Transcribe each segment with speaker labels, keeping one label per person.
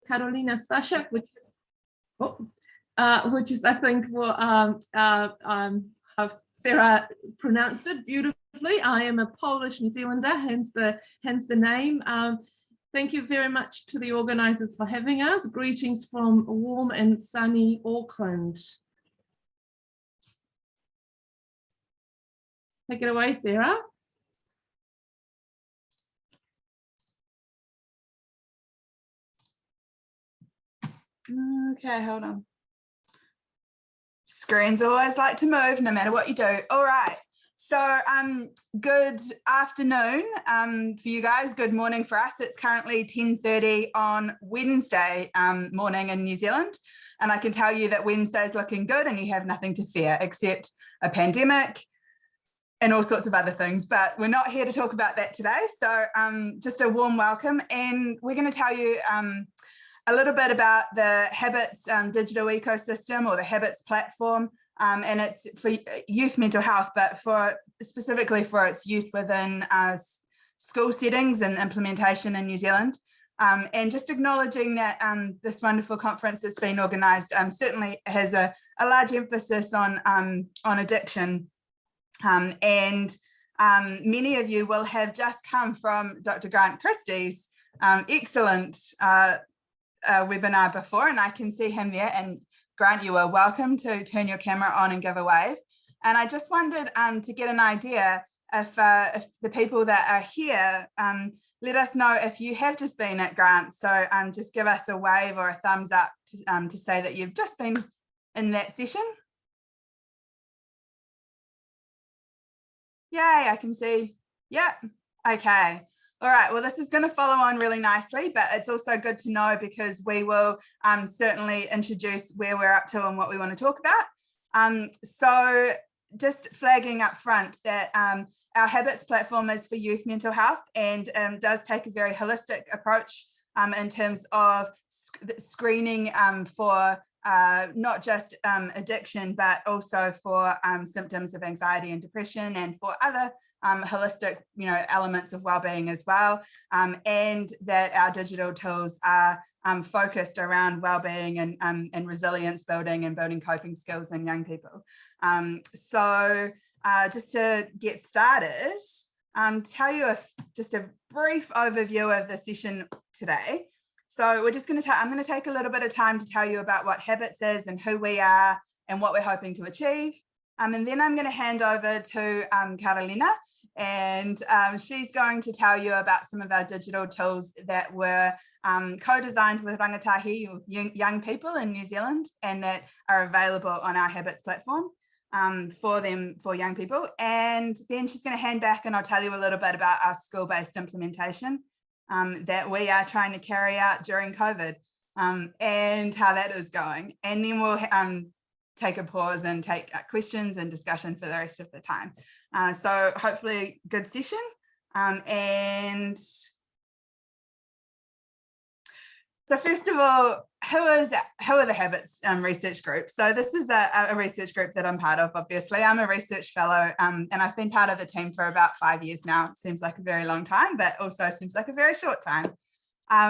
Speaker 1: Karolina Stasiak, which is I think how Sarah pronounced it beautifully. I am a Polish New Zealander, hence the name. Thank you very much to the organisers for having us. Greetings from warm and sunny Auckland. Take it away, Sarah.
Speaker 2: Okay, hold on. Screens always like to move no matter what you do. All right. So good afternoon for you guys. Good morning for us. It's currently 10:30 on Wednesday morning in New Zealand. And I can tell you that Wednesday's looking good and you have nothing to fear except a pandemic and all sorts of other things. But we're not here to talk about that today. So just a warm welcome. And we're going to tell you a little bit about the Habits digital ecosystem, or the Habits platform, and it's for youth mental health, but specifically for its use within school settings and implementation in New Zealand. And just acknowledging that this wonderful conference that's been organised certainly has a large emphasis on addiction. And many of you will have just come from Dr. Grant Christie's excellent webinar before, and I can see him there. And Grant, you are welcome to turn your camera on and give a wave. And I just wondered to get an idea if the people that are here, let us know if you have just been at Grant. So just give us a wave or a thumbs up to say that you've just been in that session. Yay, I can see. Yeah, okay. All right, well, this is going to follow on really nicely, but it's also good to know because we will certainly introduce where we're up to and what we want to talk about. So just flagging up front that our Habits platform is for youth mental health and does take a very holistic approach in terms of screening for not just addiction, but also for symptoms of anxiety and depression, and for other holistic, elements of wellbeing as well. And that our digital tools are focused around wellbeing and resilience building and building coping skills in young people. So just to get started, tell you just a brief overview of the session today. So we're just going to I'm going to take a little bit of time to tell you about what Habits is and who we are and what we're hoping to achieve. And then I'm going to hand over to Karolina, and she's going to tell you about some of our digital tools that were co-designed with rangatahi, young people in New Zealand, and that are available on our Habits platform for young people. And then she's going to hand back and I'll tell you a little bit about our school-based implementation that we are trying to carry out during COVID and how that is going. And then we'll take a pause and take questions and discussion for the rest of the time. So hopefully good session. And so first of all, who are the Habits research group? So this is a research group that I'm part of, obviously. I'm a research fellow and I've been part of the team for about 5 years now. It seems like a very long time, but also seems like a very short time.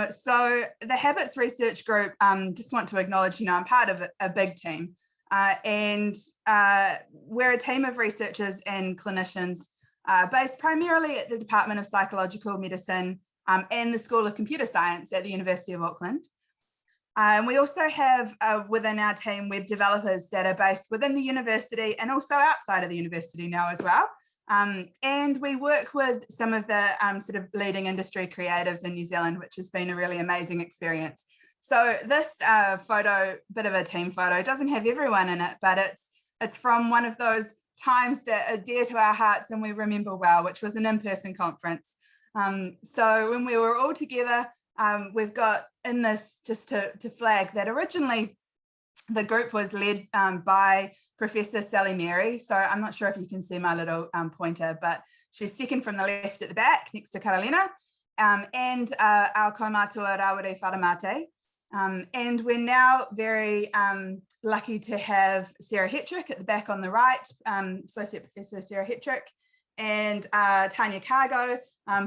Speaker 2: So the Habits research group, just want to acknowledge, I'm part of a big team. And we're a team of researchers and clinicians based primarily at the Department of Psychological Medicine and the School of Computer Science at the University of Auckland. And we also have within our team web developers that are based within the university and also outside of the university now as well. And we work with some of the sort of leading industry creatives in New Zealand, which has been a really amazing experience. So this photo, bit of a team photo, doesn't have everyone in it, but it's from one of those times that are dear to our hearts and we remember well, which was an in-person conference. So when we were all together, we've got in this, just to flag that originally the group was led by Professor Sally Mary. So I'm not sure if you can see my little pointer, but she's second from the left at the back next to Karolina, and our kaumātua Rawiri Wharamate. And we're now very lucky to have Sarah Hetrick at the back on the right, Associate Professor Sarah Hetrick, and Tanya Cargo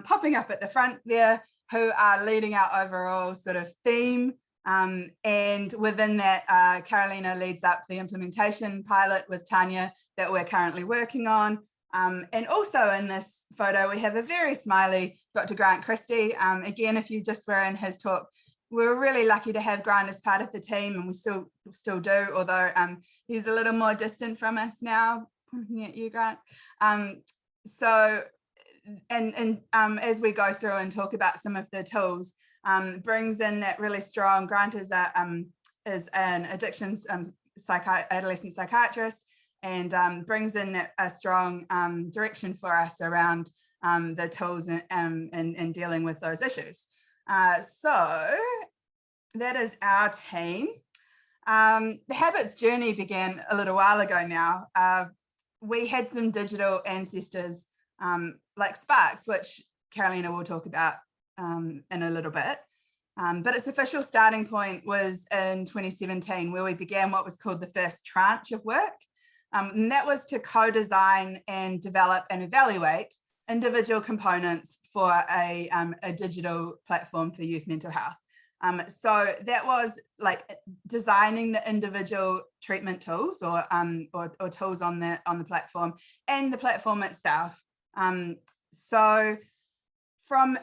Speaker 2: popping up at the front there, who are leading our overall sort of theme And within that, Karolina leads up the implementation pilot with Tanya that we're currently working on. And also in this photo, we have a very smiley Dr. Grant Christie. Again, if you just were in his talk, we were really lucky to have Grant as part of the team, and we still do, although he's a little more distant from us now. Looking at you, Grant. So, as we go through and talk about some of the tools, brings in that really strong. Grant is an addictions adolescent psychiatrist, and brings in a strong direction for us around the tools and dealing with those issues. So that is our team. The habits journey began a little while ago now. We had some digital ancestors like Sparks, which Karolina will talk about in a little bit. But its official starting point was in 2017, where we began what was called the first tranche of work. And that was to co-design and develop and evaluate individual components for a digital platform for youth mental health. So that was like designing the individual treatment tools or tools on the platform and the platform itself. So from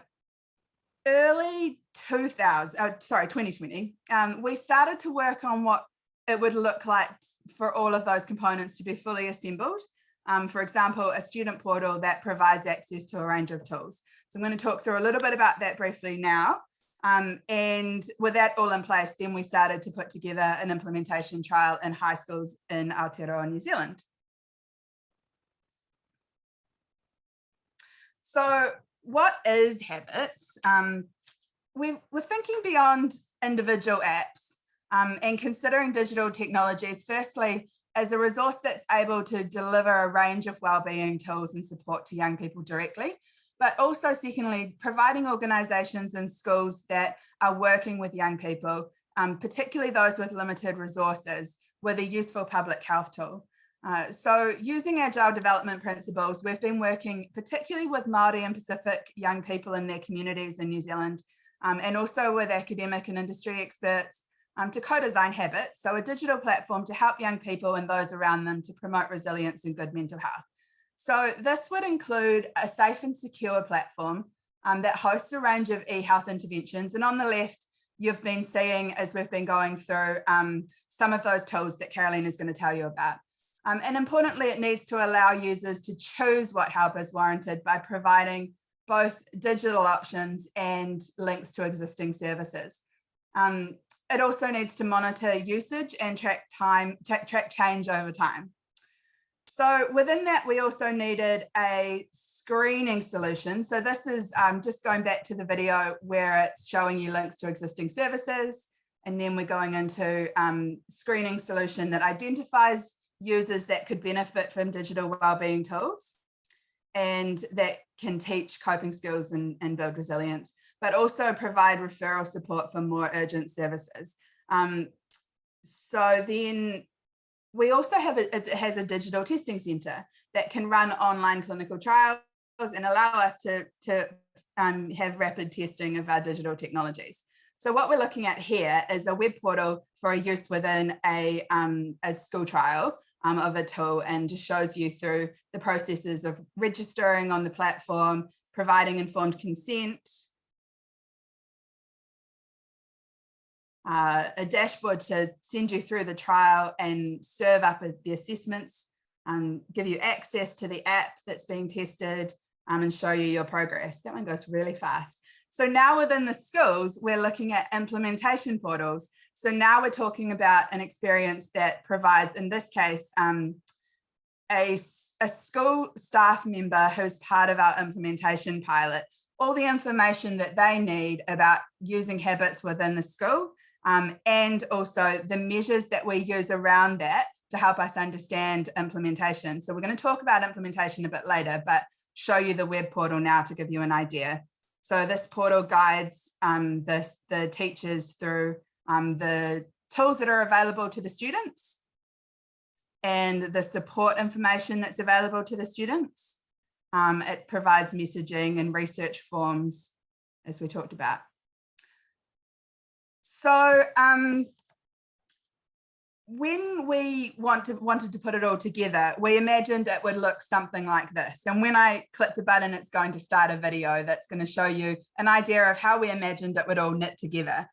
Speaker 2: early 2020, we started to work on what it would look like for all of those components to be fully assembled. For example, a student portal that provides access to a range of tools. So I'm going to talk through a little bit about that briefly now. And with that all in place, then we started to put together an implementation trial in high schools in Aotearoa, New Zealand. So what is habits? We're thinking beyond individual apps and considering digital technologies, firstly, as a resource that's able to deliver a range of wellbeing tools and support to young people directly, but also secondly, providing organisations and schools that are working with young people, particularly those with limited resources, with a useful public health tool. So using agile development principles, we've been working particularly with Māori and Pacific young people in their communities in New Zealand, and also with academic and industry experts to co-design habits, so a digital platform to help young people and those around them to promote resilience and good mental health. So this would include a safe and secure platform that hosts a range of e-health interventions. And on the left, you've been seeing, as we've been going through, some of those tools that Karolina is going to tell you about. And importantly, it needs to allow users to choose what help is warranted by providing both digital options and links to existing services. It also needs to monitor usage and track change over time. So within that, we also needed a screening solution. So this is just going back to the video where it's showing you links to existing services. And then we're going into screening solution that identifies users that could benefit from digital wellbeing tools and that can teach coping skills and build resilience, but also provide referral support for more urgent services. So then we also have it has a digital testing centre that can run online clinical trials and allow us to have rapid testing of our digital technologies. So what we're looking at here is a web portal for use within a school trial of a tool, and just shows you through the processes of registering on the platform, providing informed consent, a dashboard to send you through the trial and serve up the assessments, give you access to the app that's being tested, and show you your progress. That one goes really fast. So now within the schools, we're looking at implementation portals. So now we're talking about an experience that provides, in this case, a school staff member who's part of our implementation pilot, all the information that they need about using habits within the school, and also the measures that we use around that to help us understand implementation. So we're going to talk about implementation a bit later, but show you the web portal now to give you an idea. So this portal guides the teachers through the tools that are available to the students and the support information that's available to the students. It provides messaging and research forms, as we talked about. So when we wanted to put it all together, we imagined it would look something like this. And when I click the button, it's going to start a video that's going to show you an idea of how we imagined it would all knit together.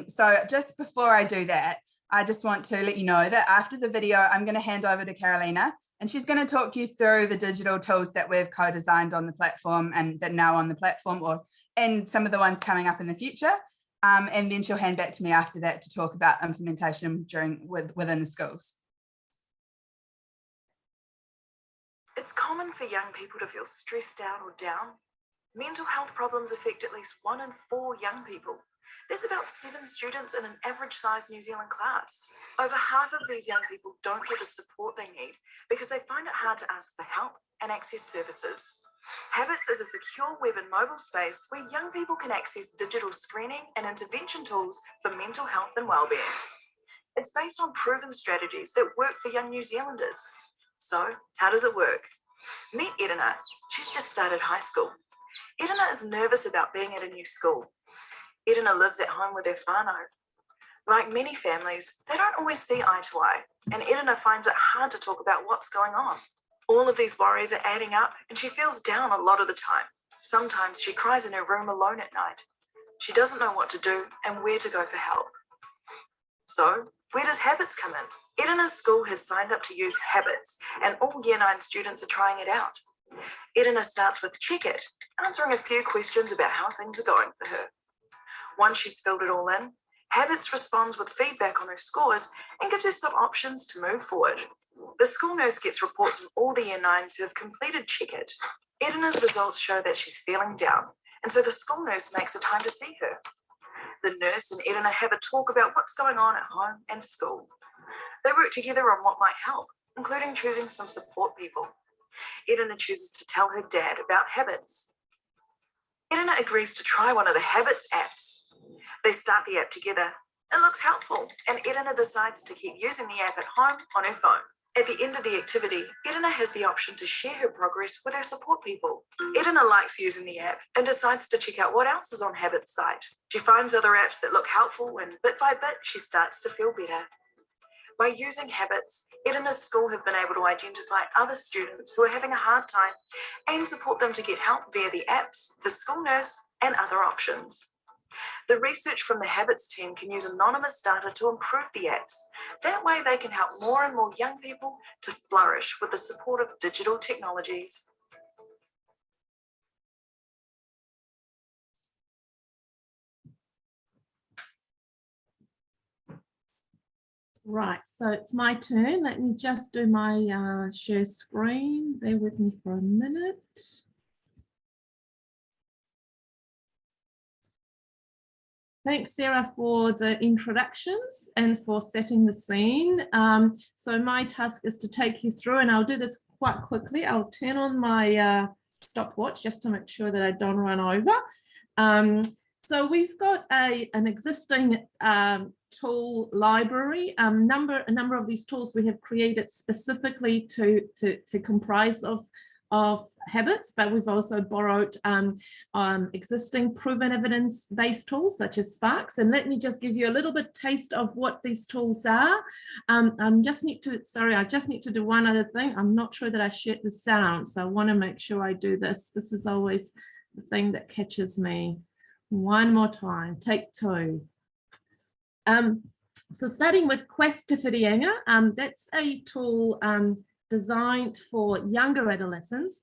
Speaker 2: So just before I do that, I just want to let you know that after the video, I'm going to hand over to Karolina, and she's going to talk you through the digital tools that we've co-designed on the platform and that now on the platform, and some of the ones coming up in the future. And then she'll hand back to me after that to talk about implementation within the schools.
Speaker 3: It's common for young people to feel stressed out or down. Mental health problems affect at least 1 in 4 young people. There's about 7 students in an average-sized New Zealand class. Over half of these young people don't get the support they need because they find it hard to ask for help and access services. Habits is a secure web and mobile space where young people can access digital screening and intervention tools for mental health and wellbeing. It's based on proven strategies that work for young New Zealanders. So, how does it work? Meet Edina. She's just started high school. Edina is nervous about being at a new school. Edina lives at home with her whānau. Like many families, they don't always see eye to eye, and Edina finds it hard to talk about what's going on. All of these worries are adding up, and she feels down a lot of the time. Sometimes she cries in her room alone at night. She doesn't know what to do and where to go for help. So, where does Habits come in? Edina's school has signed up to use Habits, and all Year 9 students are trying it out. Edina starts with Check It, answering a few questions about how things are going for her. Once she's filled it all in, Habits responds with feedback on her scores and gives her some options to move forward. The school nurse gets reports from all the Year 9s who have completed Check It. Edina's results show that she's feeling down, and so the school nurse makes a time to see her. The nurse and Edina have a talk about what's going on at home and school. They work together on what might help, including choosing some support people. Edina chooses to tell her dad about Habits. Edina agrees to try one of the Habits apps. They start the app together. It looks helpful, and Edina decides to keep using the app at home on her phone. At the end of the activity, Edina has the option to share her progress with her support people. Edina likes using the app and decides to check out what else is on Habits' site. She finds other apps that look helpful, and bit by bit, she starts to feel better. By using Habits, Edina's school have been able to identify other students who are having a hard time and support them to get help via the apps, the school nurse, and other options. The research from the Habits team can use anonymous data to improve the apps. That way they can help more and more young people to flourish with the support of digital technologies.
Speaker 1: Right, so it's my turn. Let me just do my share screen. Bear with me for a minute. Thanks, Sarah, for the introductions and for setting the scene. So my task is to take you through, and I'll do this quite quickly. I'll turn on my stopwatch just to make sure that I don't run over. So we've got an existing tool library. A number of these tools we have created specifically to comprise of Habits, but we've also borrowed existing proven evidence-based tools such as Sparks. And let me just give you a little bit taste of what these tools are. I just need to do one other thing. I'm not sure that I shared the sound, so I want to make sure I do this. This is always the thing that catches me. One more time, take 2. So starting with Quest Te Reo, that's a tool designed for younger adolescents.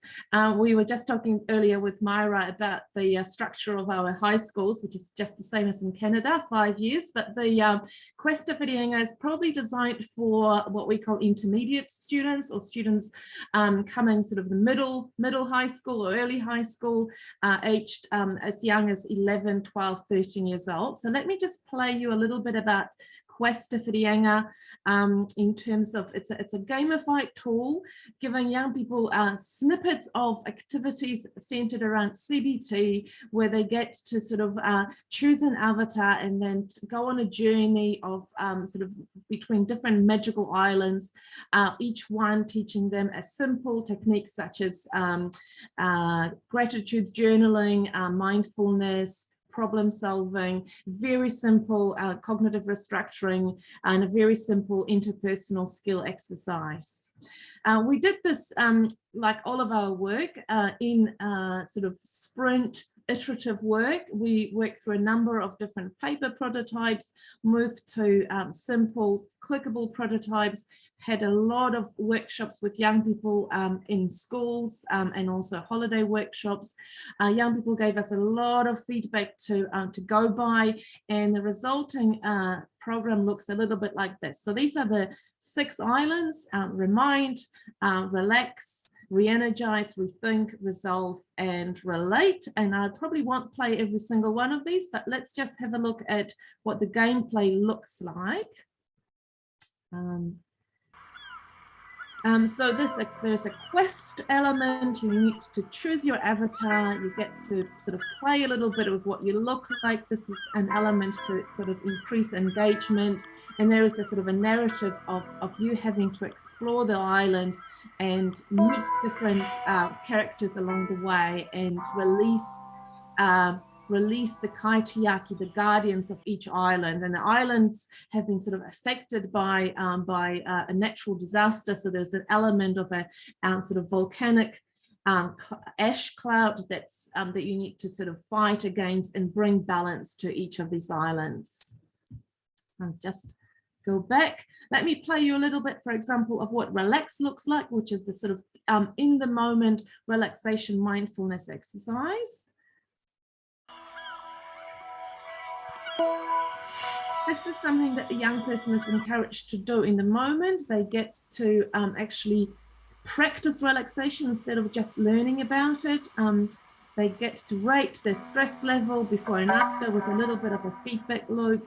Speaker 1: We were just talking earlier with Myra about the structure of our high schools, which is just the same as in Canada, 5 years, but the Quest Te Reo is probably designed for what we call intermediate students, or students coming sort of the middle high school or early high school, aged as young as 11, 12, 13 years old. So let me just play you a little bit about Quest Te Reo in terms of it's a gamified tool giving young people snippets of activities centered around CBT, where they get to sort of choose an avatar and then go on a journey of sort of between different magical islands, each one teaching them a simple technique such as gratitude journaling, mindfulness, problem solving, very simple cognitive restructuring, and a very simple interpersonal skill exercise. We did this, like all of our work, in sort of sprint iterative work. We worked through a number of different paper prototypes, moved to simple clickable prototypes, had a lot of workshops with young people in schools and also holiday workshops. Young people gave us a lot of feedback to go by, and the resulting program looks a little bit like this. So these are the 6 islands: remind, relax, re-energize, rethink, resolve, and relate. And I probably won't play every single one of these, but let's just have a look at what the gameplay looks like. So there's a quest element. You need to choose your avatar. You get to sort of play a little bit with what you look like. This is an element to sort of increase engagement. And there is a sort of a narrative of you having to explore the island and meet different characters along the way, and release the kaitiaki, the guardians of each island. And the islands have been sort of affected by a natural disaster. So there's an element of a sort of volcanic ash cloud that's that you need to sort of fight against and bring balance to each of these islands. So just go back. Let me play you a little bit, for example, of what relax looks like, which is the sort of in the moment relaxation mindfulness exercise. This is something that the young person is encouraged to do in the moment. They get to actually practice relaxation instead of just learning about it. They get to rate their stress level before and after with a little bit of a feedback loop.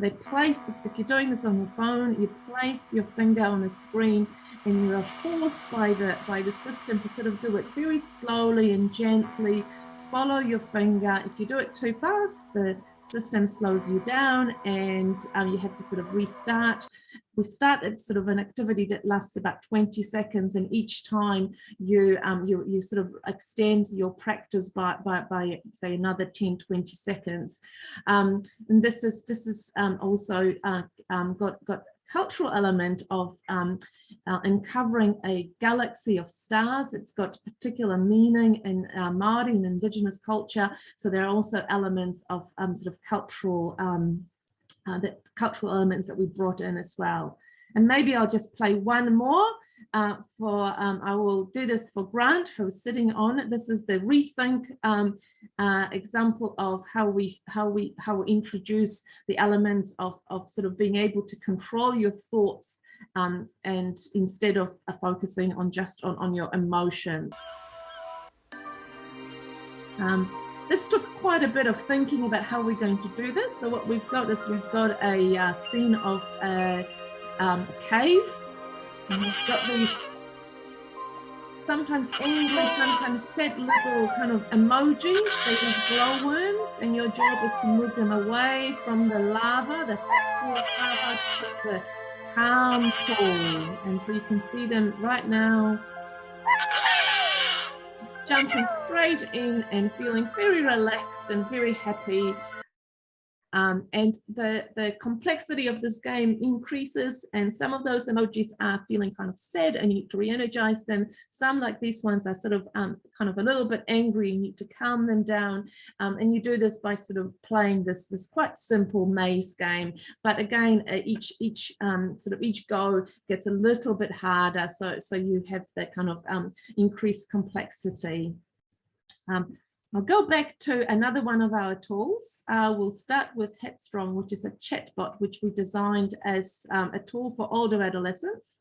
Speaker 1: They place, if you're doing this on your phone, you place your finger on the screen, and you are forced by the system to sort of do it very slowly and gently. Follow your finger. If you do it too fast, the system slows you down, and you have to sort of restart. We start at sort of an activity that lasts about 20 seconds, and each time you sort of extend your practice by say another 10-20 seconds. And this is also got cultural element of uncovering a galaxy of stars. It's got particular meaning in Māori and Indigenous culture. So there are also elements of sort of cultural elements that we brought in as well. And maybe I'll just play one more I will do this for Grant, who's sitting on it. This is the Rethink example of how we introduce the elements of sort of being able to control your thoughts and instead of focusing on just on your emotions. This took quite a bit of thinking about how we're going to do this. So what we've got is we've got a scene of a cave. And we've got these sometimes angry, sometimes sad little kind of emojis, these glowworms, and your job is to move them away from the lava, the cool lava, to the calm pool. And so you can see them right now jumping straight in and feeling very relaxed and very happy. And the complexity of this game increases, and some of those emojis are feeling kind of sad and you need to re-energize them. Some, like these ones, are sort of kind of a little bit angry, you need to calm them down. And you do this by sort of playing this quite simple maze game. But again, each go gets a little bit harder, so you have that kind of increased complexity. I'll go back to another one of our tools. We'll start with Headstrong, which is a chatbot, which we designed as a tool for older adolescents.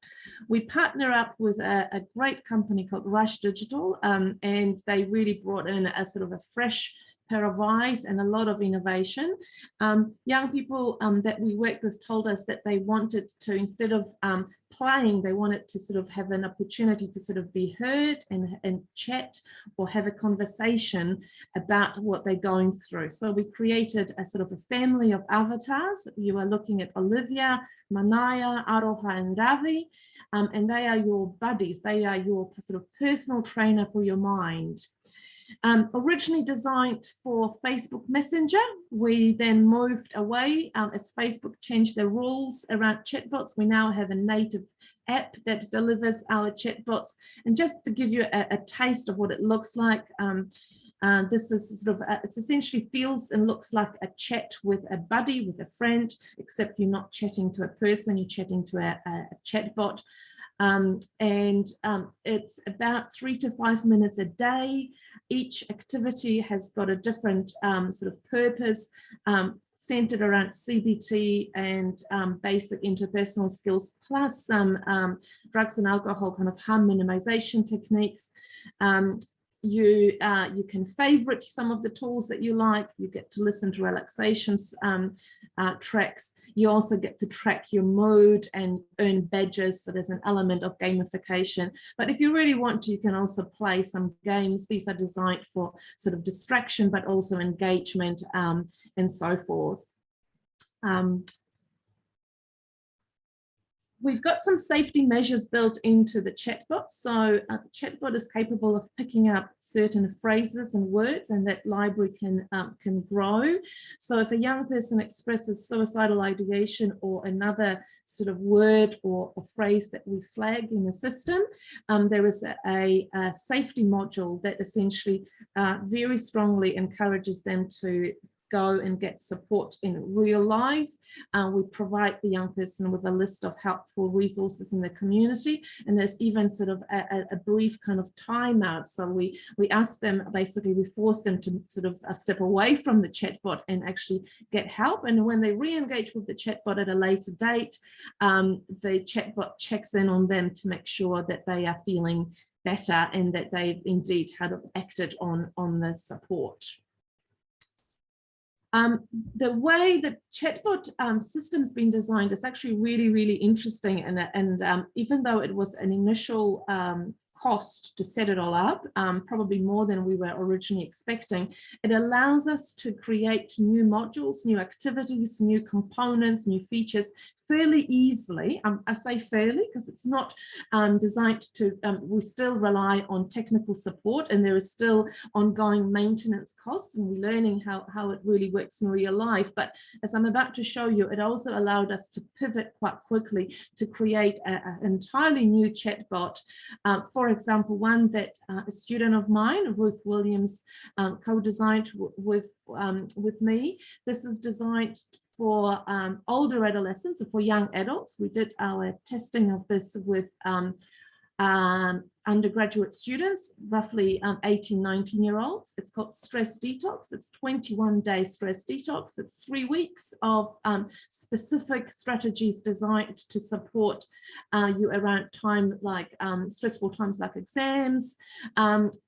Speaker 1: We partner up with a great company called Rush Digital, and they really brought in a sort of a fresh pair of eyes and a lot of innovation. Young people that we worked with told us that they wanted to, instead of playing, they wanted to sort of have an opportunity to sort of be heard and chat or have a conversation about what they're going through. So we created a sort of a family of avatars. You are looking at Olivia, Manaya, Aroha, and Ravi, and they are your buddies. They are your sort of personal trainer for your mind. Originally designed for Facebook Messenger, we then moved away as Facebook changed their rules around chatbots. We now have a native app that delivers our chatbots. And just to give you a taste of what it looks like, this is sort of, it essentially feels and looks like a chat with a buddy, with a friend, except you're not chatting to a person, you're chatting to a chatbot. It's about 3 to 5 minutes a day. Each activity has got a different sort of purpose, centered around CBT and basic interpersonal skills, plus some drugs and alcohol kind of harm minimization techniques. You can favorite some of the tools that you like. You get to listen to relaxation tracks. You also get to track your mood and earn badges. So there's an element of gamification. But if you really want to, you can also play some games. These are designed for sort of distraction, but also engagement and so forth. We've got some safety measures built into the chatbot. So the chatbot is capable of picking up certain phrases and words, and that library can grow. So if a young person expresses suicidal ideation or another sort of word or phrase that we flag in the system, there is a safety module that essentially very strongly encourages them to go and get support in real life. We provide the young person with a list of helpful resources in the community, and there's even sort of a brief kind of timeout. So we ask them, basically we force them to sort of step away from the chatbot and actually get help. And when they re-engage with the chatbot at a later date, the chatbot checks in on them to make sure that they are feeling better and that they've indeed had acted on the support. The way the chatbot system's been designed is actually really, really interesting. And even though it was an initial cost to set it all up, probably more than we were originally expecting, it allows us to create new modules, new activities, new components, new features fairly easily. I say fairly because it's not designed to, we still rely on technical support, and there is still ongoing maintenance costs, and we're learning how it really works in real life. But as I'm about to show you, it also allowed us to pivot quite quickly to create an entirely new chatbot. For example, one that a student of mine, Ruth Williams, co-designed with me. This is designed for older adolescents, or for young adults. We did our testing of this with undergraduate students, roughly 18, 19-year-olds. It's called Stress Detox. It's 21-day stress detox. It's 3 weeks of specific strategies designed to support you around time like stressful times like exams.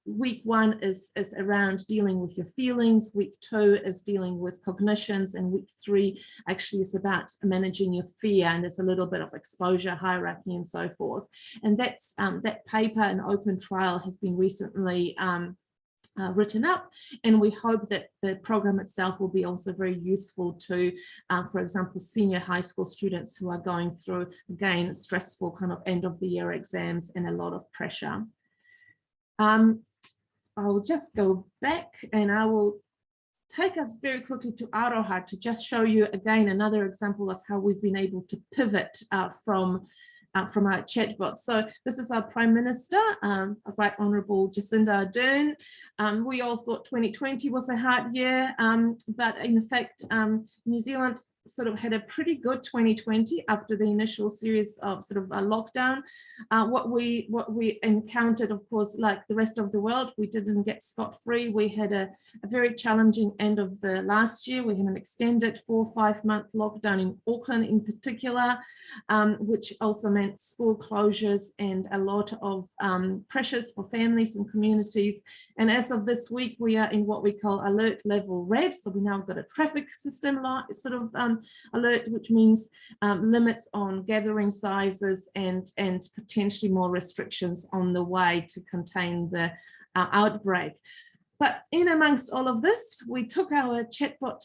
Speaker 1: Week 1 is around dealing with your feelings. Week 2 is dealing with cognitions, and week 3 actually is about managing your fear, and there's a little bit of exposure hierarchy and so forth. And that's that paper, an open trial, has been recently written up, and we hope that the program itself will be also very useful to, for example, senior high school students who are going through, again, stressful kind of end of the year exams and a lot of pressure. I'll just go back, and I will take us very quickly to Aroha to just show you again another example of how we've been able to pivot from our chatbot. So this is our Prime Minister, Right Honourable Jacinda Ardern. We all thought 2020 was a hard year, but in fact, New Zealand sort of had a pretty good 2020 after the initial series of sort of a lockdown. What we encountered, of course, like the rest of the world, we didn't get scot-free. We had a very challenging end of the last year. We had an extended 4 or 5 month lockdown in Auckland in particular, which also meant school closures and a lot of pressures for families and communities. And as of this week, we are in what we call alert level red. So we now got a traffic system sort of alert, which means limits on gathering sizes and potentially more restrictions on the way to contain the outbreak. But in amongst all of this, we took our chatbot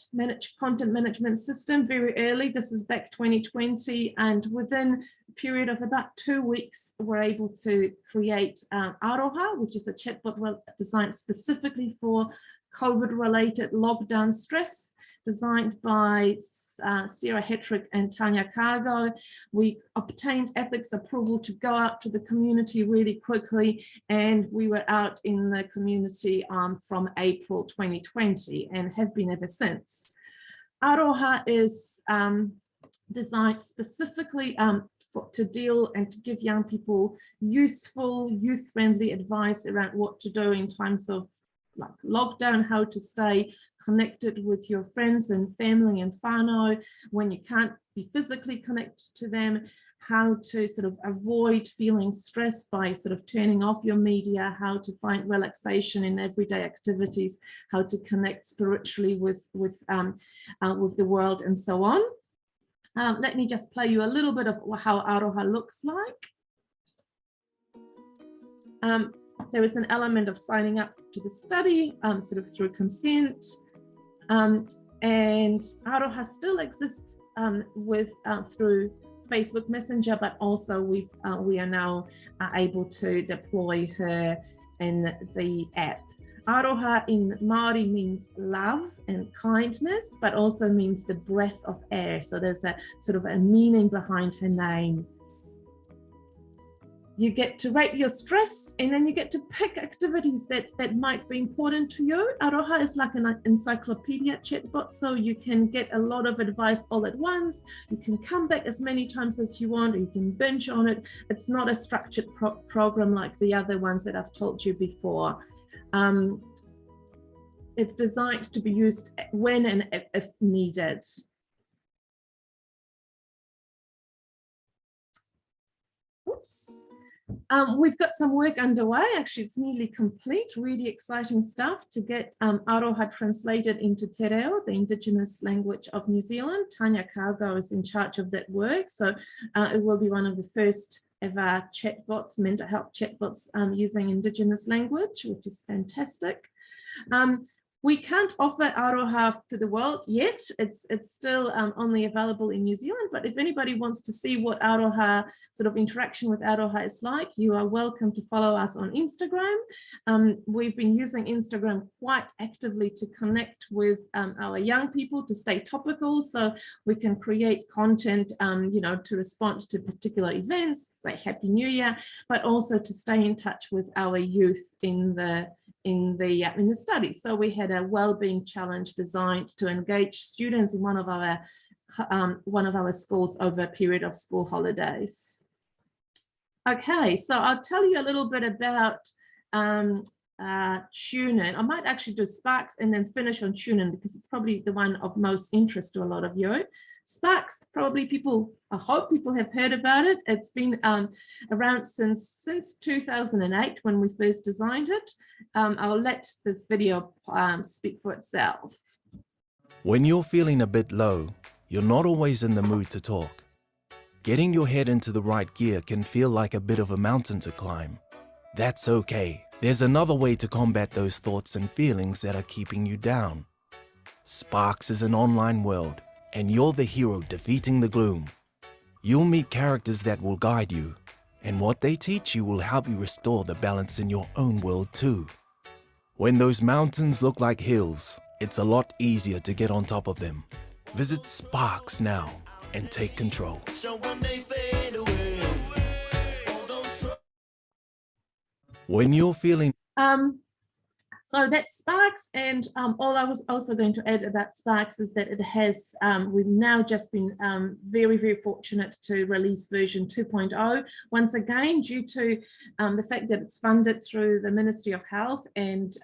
Speaker 1: content management system very early. This is back 2020, and within period of about 2 weeks, we're able to create Aroha, which is a chatbot designed specifically for COVID-related lockdown stress, designed by Sarah Hetrick and Tanya Cargo. We obtained ethics approval to go out to the community really quickly, and we were out in the community from April 2020 and have been ever since. Aroha is designed specifically to deal and to give young people useful, youth-friendly advice around what to do in times of like lockdown, how to stay connected with your friends and family and whānau when you can't be physically connected to them, how to sort of avoid feeling stressed by sort of turning off your media, how to find relaxation in everyday activities, how to connect spiritually with the world, and so on. Let me just play you a little bit of how Aroha looks like. There is an element of signing up to the study, sort of through consent, and Aroha still exists through Facebook Messenger, but also we are now able to deploy her in the app. Aroha in Māori means love and kindness, but also means the breath of air. So there's a sort of a meaning behind her name. You get to rate your stress, and then you get to pick activities that might be important to you. Aroha is like an encyclopedia chatbot, so you can get a lot of advice all at once. You can come back as many times as you want, or you can binge on it. It's not a structured program like the other ones that I've told you before. It's designed to be used when and if needed. Oops. We've got some work underway. Actually, it's nearly complete. Really exciting stuff to get Aroha translated into Te Reo, the Indigenous language of New Zealand. Tanya Cargo is in charge of that work. So it will be one of the first ever chatbots, mental health chatbots using Indigenous language, which is fantastic. We can't offer Aroha to the world yet. It's still only available in New Zealand, but if anybody wants to see what Aroha, sort of interaction with Aroha is like, you are welcome to follow us on Instagram. We've been using Instagram quite actively to connect with our young people, to stay topical, so we can create content, to respond to particular events, say Happy New Year, but also to stay in touch with our youth in the study. So we had a wellbeing challenge designed to engage students in one of our schools over a period of school holidays. Okay, so I'll tell you a little bit about Tunin. I might actually do Sparks and then finish on Tunin because it's probably the one of most interest to a lot of you. Sparks, probably I hope people have heard about it. It's been around since 2008 when we first designed it. I'll let this video speak for itself.
Speaker 4: When you're feeling a bit low, you're not always in the mood to talk. Getting your head into the right gear can feel like a bit of a mountain to climb. That's okay. There's another way to combat those thoughts and feelings that are keeping you down. Sparks is an online world, and you're the hero defeating the gloom. You'll meet characters that will guide you, and what they teach you will help you restore the balance in your own world too. When those mountains look like hills, it's a lot easier to get on top of them. Visit Sparks now and take control. When you're feeling
Speaker 1: So that's Sparks, and all I was also going to add about Sparks is that it has, we've now just been very, very fortunate to release version 2.0, once again, due to the fact that it's funded through the Ministry of Health and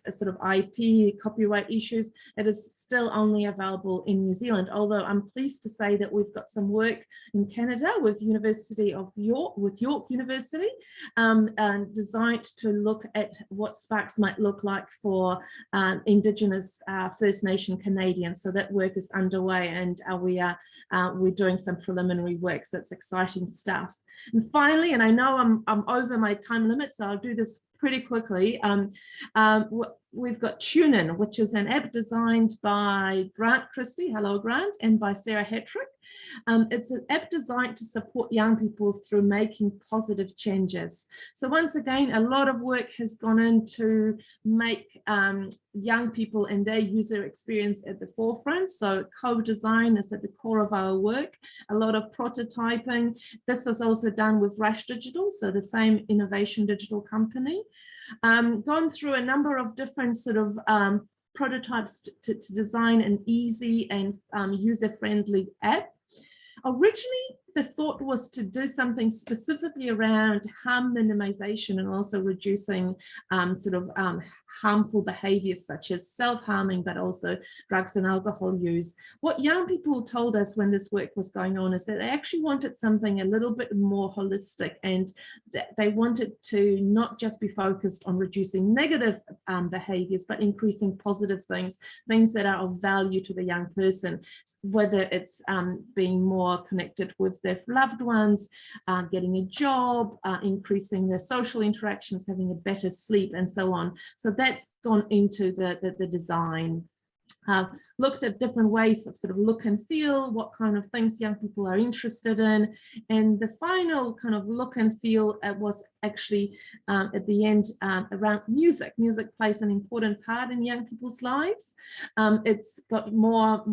Speaker 1: sort of IP copyright issues. It is still only available in New Zealand, although I'm pleased to say that we've got some work in Canada with York University, designed to look at what Sparks might look like for Indigenous First Nation Canadians. So that work is underway, and we're doing some preliminary work, so it's exciting stuff. And finally, and I know I'm over my time limit, so I'll do this pretty quickly. we've got Tunin, which is an app designed by Grant Christie, hello Grant, and by Sarah Hetrick. It's an app designed to support young people through making positive changes. So once again, a lot of work has gone into make young people and their user experience at the forefront. So co-design is at the core of our work, a lot of prototyping. This is also done with Rush Digital, so the same innovation digital company. Gone through a number of different sort of prototypes to design an easy and user-friendly app. Originally, the thought was to do something specifically around harm minimization and also reducing harmful behaviors such as self-harming, but also drugs and alcohol use. What young people told us when this work was going on is that they actually wanted something a little bit more holistic, and that they wanted to not just be focused on reducing negative behaviors, but increasing positive things that are of value to the young person, whether it's being more connected with their loved ones, getting a job, increasing their social interactions, having a better sleep, and so on. So that's gone into the design. Looked at different ways of sort of look and feel, what kind of things young people are interested in. And the final kind of look and feel was actually at the end around music. Music plays an important part in young people's lives. It's more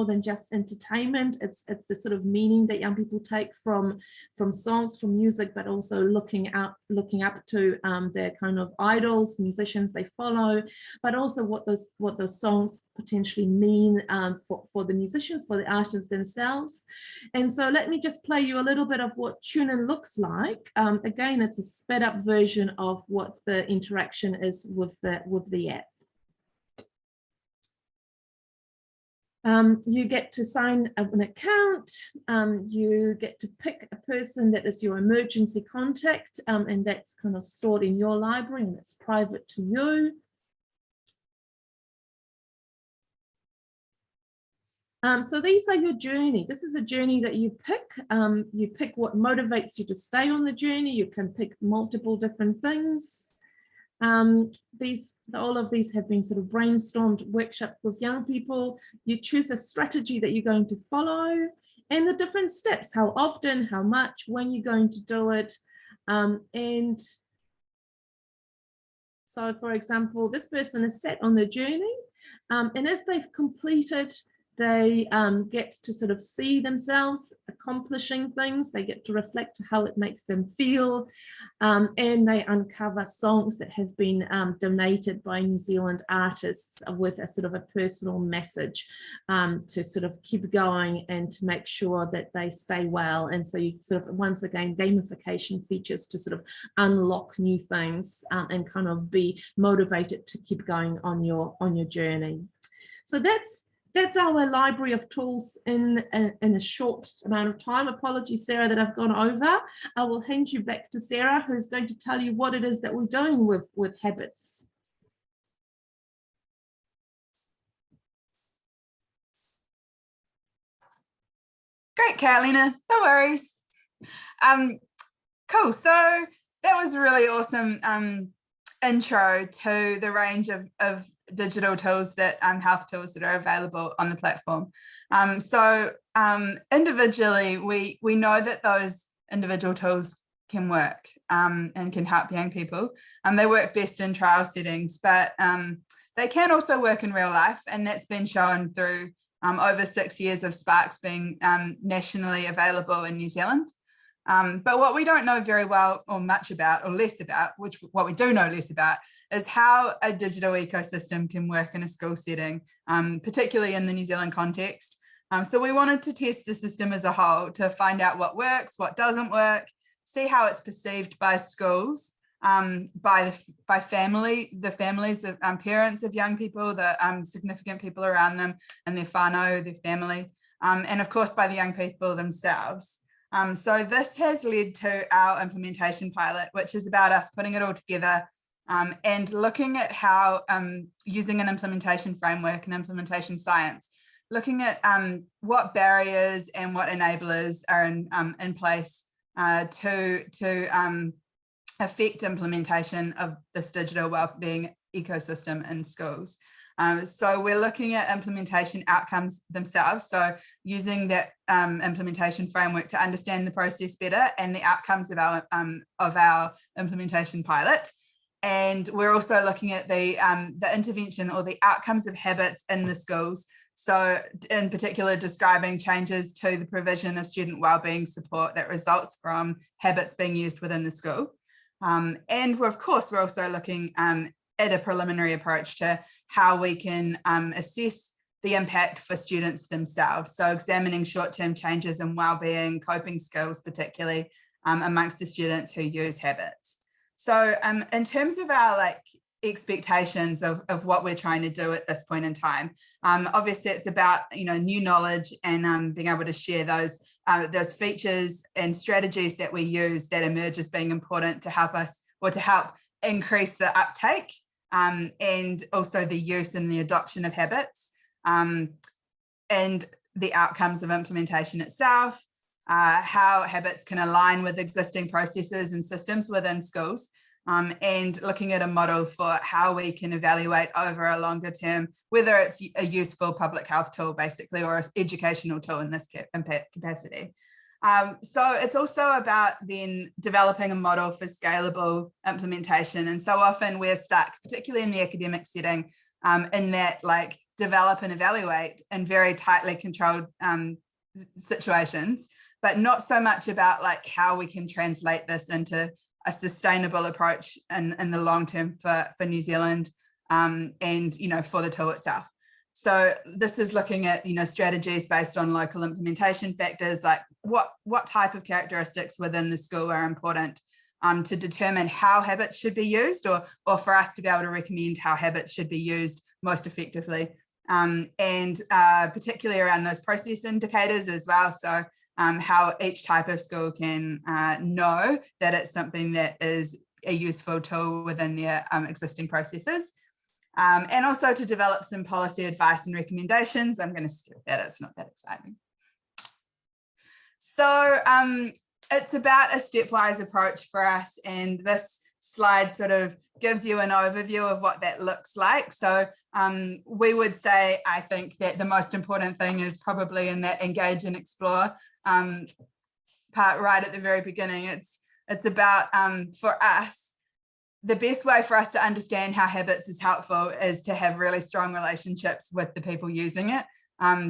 Speaker 1: than just entertainment. It's the sort of meaning that young people take from songs, from music, but also looking up to their kind of idols, musicians they follow, but also what those songs potentially mean for the musicians, for the artists themselves. And so let me just play you a little bit of what Tunin looks like. Again, it's a sped up version of what the interaction is with the app. You get to sign up an account, you get to pick a person that is your emergency contact, and that's kind of stored in your library and it's private to you. So these are your journey. This is a journey that you pick. You pick what motivates you to stay on the journey. You can pick multiple different things. All of these have been sort of brainstormed, workshopped with young people. You choose a strategy that you're going to follow and the different steps, how often, how much, when you're going to do it. And so, for example, this person is set on the journey, and as they've completed, they get to sort of see themselves accomplishing things. They get to reflect how it makes them feel, and they uncover songs that have been donated by New Zealand artists with a sort of a personal message to sort of keep going and to make sure that they stay well. And so you sort of, once again, gamification features to sort of unlock new things and kind of be motivated to keep going on your journey. So that's our library of tools in a short amount of time. Apologies, Sarah, that I've gone over. I will hand you back to Sarah, who's going to tell you what it is that we're doing with habits.
Speaker 2: Great, Karolina, no worries. Cool, so that was a really awesome intro to the range of digital tools that health tools that are available on the platform. So individually, we know that those individual tools can work and can help young people. They work best in trial settings, but they can also work in real life, and that's been shown through over 6 years of Sparks being nationally available in New Zealand. But what we don't know very well or much about, or less about, what we do know less about, is how a digital ecosystem can work in a school setting, particularly in the New Zealand context. So we wanted to test the system as a whole to find out what works, what doesn't work, see how it's perceived by schools, by the families, the parents of young people, the significant people around them and their whānau, their family, and of course by the young people themselves. So this has led to our implementation pilot, which is about us putting it all together and looking at how using an implementation framework and implementation science, looking at what barriers and what enablers are in place to affect implementation of this digital wellbeing ecosystem in schools. So we're looking at implementation outcomes themselves. So using that implementation framework to understand the process better and the outcomes of our implementation pilot. And we're also looking at the intervention or the outcomes of habits in the schools. So in particular, describing changes to the provision of student wellbeing support that results from habits being used within the school. And of course, we're also looking at a preliminary approach to how we can assess the impact for students themselves. So examining short-term changes in wellbeing, coping skills, particularly amongst the students who use habits. So in terms of our expectations of what we're trying to do at this point in time, obviously it's about new knowledge and being able to share those features and strategies that we use that emerge as being important to help us or to help increase the uptake and also the use and the adoption of habits and the outcomes of implementation itself, how habits can align with existing processes and systems within schools, and looking at a model for how we can evaluate over a longer term, whether it's a useful public health tool basically or an educational tool in this capacity. So it's also about then developing a model for scalable implementation. And so often we're stuck, particularly in the academic setting, in that develop and evaluate in very tightly controlled situations, but not so much about how we can translate this into a sustainable approach in the long term for New Zealand and for the tool itself. So this is looking at strategies based on local implementation factors, like what type of characteristics within the school are important to determine how habits should be used, or for us to be able to recommend how habits should be used most effectively, and particularly around those process indicators as well. So how each type of school can know that it's something that is a useful tool within their existing processes. And also to develop some policy advice and recommendations. I'm going to skip that, it's not that exciting. So it's about a stepwise approach for us, and this slide sort of gives you an overview of what that looks like. So we would say, I think, that the most important thing is probably in that engage and explore part right at the very beginning. It's about, for us, the best way for us to understand how habits is helpful is to have really strong relationships with the people using it,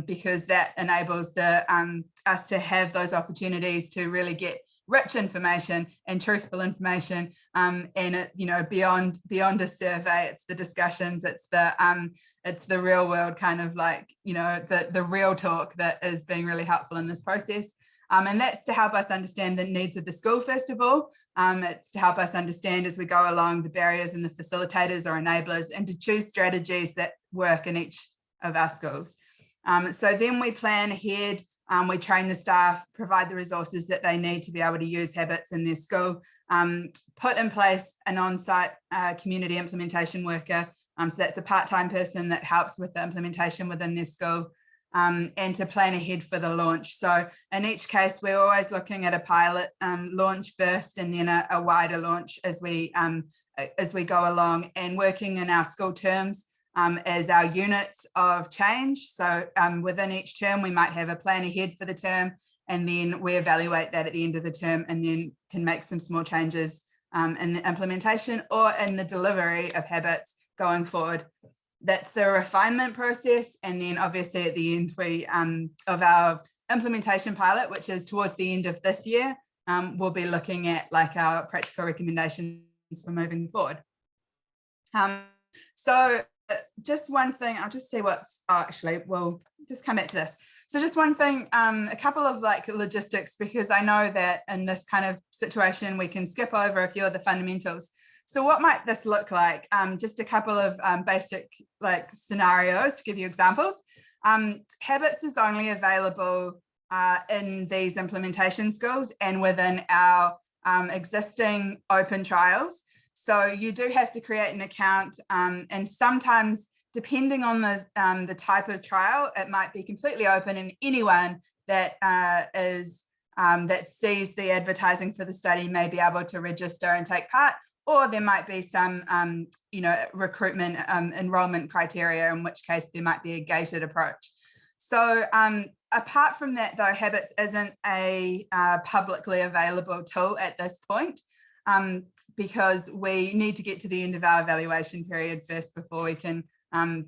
Speaker 2: because that enables us to have those opportunities to really get rich information and truthful information, and it, beyond a survey, it's the discussions, it's the real world kind of the real talk that is being really helpful in this process. And that's to help us understand the needs of the school, first of all. It's to help us understand as we go along the barriers and the facilitators or enablers, and to choose strategies that work in each of our schools. So then we plan ahead, we train the staff, provide the resources that they need to be able to use habits in their school, put in place an on-site community implementation worker. So that's a part-time person that helps with the implementation within their school. And to plan ahead for the launch. So in each case, we're always looking at a pilot launch first, and then a wider launch as we go along, and working in our school terms as our units of change. So within each term, we might have a plan ahead for the term, and then we evaluate that at the end of the term, and then can make some small changes in the implementation or in the delivery of habits going forward. That's the refinement process. And then obviously at the end of our implementation pilot, which is towards the end of this year, we'll be looking at our practical recommendations for moving forward. So just one thing, I'll just see we'll just come back to this. So just one thing, a couple of logistics, because I know that in this kind of situation, we can skip over a few of the fundamentals. So what might this look like? Just a couple of basic scenarios to give you examples. Habits is only available in these implementation schools and within our existing open trials. So you do have to create an account, and sometimes depending on the type of trial, it might be completely open, and anyone that that sees the advertising for the study may be able to register and take part. or there might be some, recruitment enrollment criteria, in which case there might be a gated approach. So apart from that, though, Habits isn't a publicly available tool at this point, because we need to get to the end of our evaluation period first before we can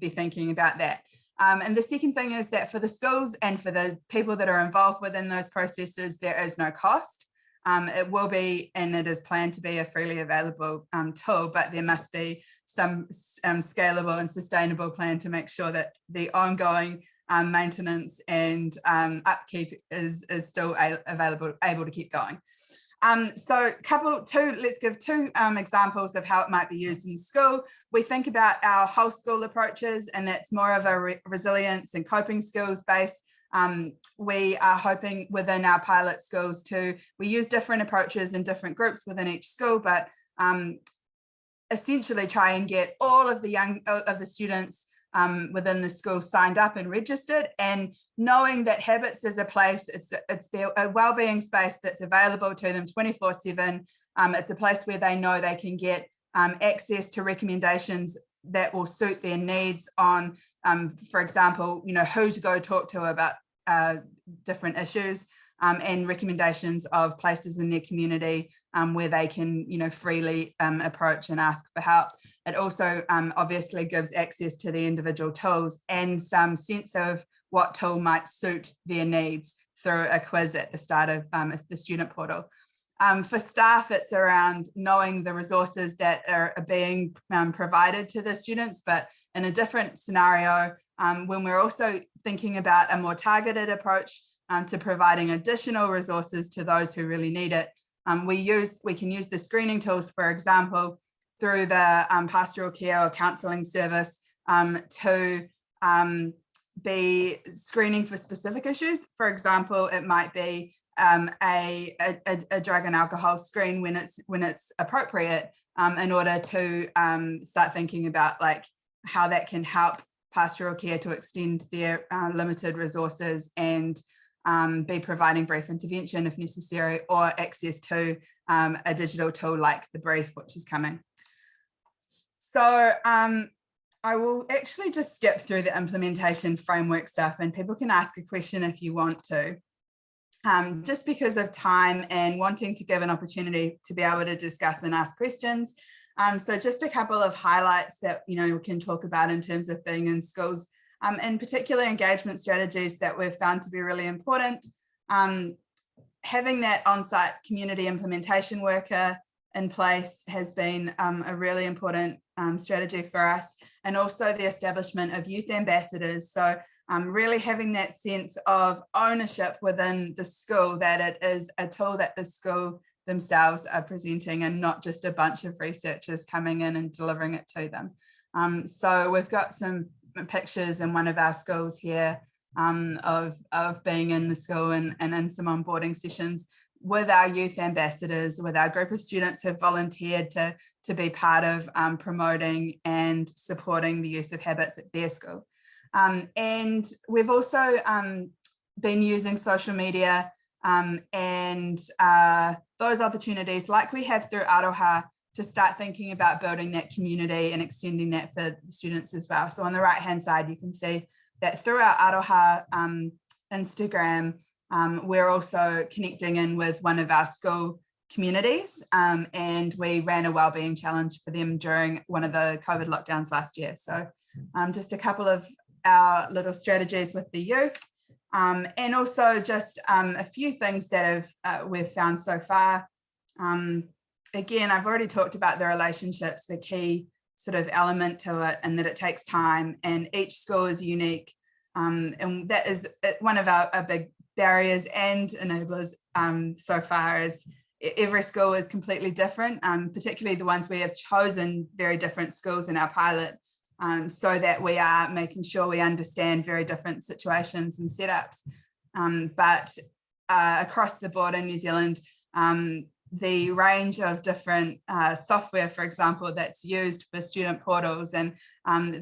Speaker 2: be thinking about that. And the second thing is that for the schools and for the people that are involved within those processes, there is no cost. It will be, and it is planned to be, a freely available tool, but there must be some scalable and sustainable plan to make sure that the ongoing maintenance and upkeep is still able to keep going. So let's give two examples of how it might be used in school. We think about our whole school approaches, and that's more of a resilience and coping skills base. We are hoping within our pilot schools we use different approaches in different groups within each school, but essentially try and get all of the students within the school signed up and registered, and knowing that Habits is a place, it's a wellbeing space that's available to them 24/7. It's a place where they know they can get access to recommendations that will suit their needs on, for example, who to go talk to about different issues, and recommendations of places in their community where they can, freely approach and ask for help. It also obviously gives access to the individual tools and some sense of what tool might suit their needs through a quiz at the start of the student portal. For staff, it's around knowing the resources that are being provided to the students, but in a different scenario, when we're also thinking about a more targeted approach to providing additional resources to those who really need it. We can use the screening tools, for example, through the pastoral care or counselling service to be screening for specific issues. For example, it might be a drug and alcohol screen when it's appropriate, in order to start thinking about like how that can help pastoral care to extend their limited resources and be providing brief intervention if necessary, or access to a digital tool like the brief, which is coming. So I will actually just skip through the implementation framework stuff, and people can ask a question if you want to, just because of time and wanting to give an opportunity to be able to discuss and ask questions. So just a couple of highlights that we can talk about in terms of being in schools. In particular, engagement strategies that we've found to be really important. Having that on-site community implementation worker in place has been a really important strategy for us, and also the establishment of youth ambassadors. So really having that sense of ownership within the school, that it is a tool that the school themselves are presenting and not just a bunch of researchers coming in and delivering it to them. So we've got some pictures in one of our schools here of being in the school and in some onboarding sessions with our youth ambassadors, with our group of students who have volunteered to be part of promoting and supporting the use of Habits at their school. And we've also been using social media and those opportunities, like we have through Aroha, to start thinking about building that community and extending that for the students as well. So on the right hand side, you can see that through our Autoha Instagram, we're also connecting in with one of our school communities, and we ran a wellbeing challenge for them during one of the COVID lockdowns last year. So just a couple of our little strategies with the youth, and also just a few things that we've found so far. Again, I've already talked about the relationships, the key sort of element to it, and that it takes time, and each school is unique. And that is one of our big barriers and enablers so far, is every school is completely different, particularly the ones we have chosen very different schools in our pilot, so that we are making sure we understand very different situations and setups. But across the board in New Zealand, the range of different software, for example, that's used for student portals, and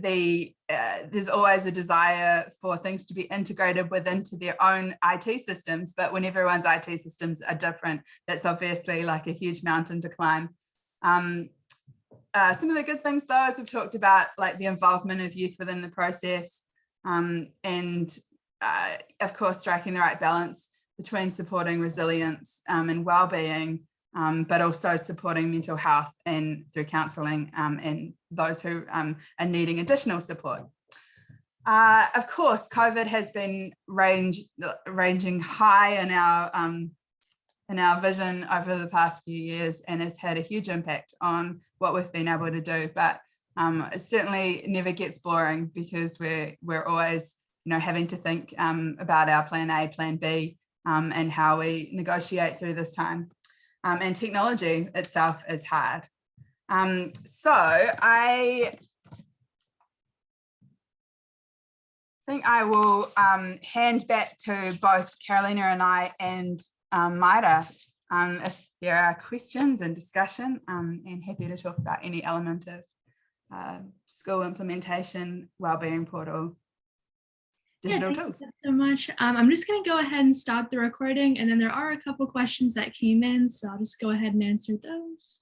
Speaker 2: there's always a desire for things to be integrated into their own IT systems, but when everyone's IT systems are different, that's obviously like a huge mountain to climb. Some of the good things, though, as we've talked about, like the involvement of youth within the process, and of course, striking the right balance between supporting resilience and well-being, but also supporting mental health and through counselling and those who are needing additional support. Of course, COVID has been ranging high in our vision over the past few years and has had a huge impact on what we've been able to do. But it certainly never gets boring, because we're always, having to think about our plan A, plan B, and how we negotiate through this time. And technology itself is hard. So I think I will hand back to both Karolina and I and Maira if there are questions and discussion, and happy to talk about any element of school implementation, wellbeing portal, digital tools.
Speaker 5: Thank you so much. I'm just going to go ahead and stop the recording, and then there are a couple questions that came in, so I'll just go ahead and answer those.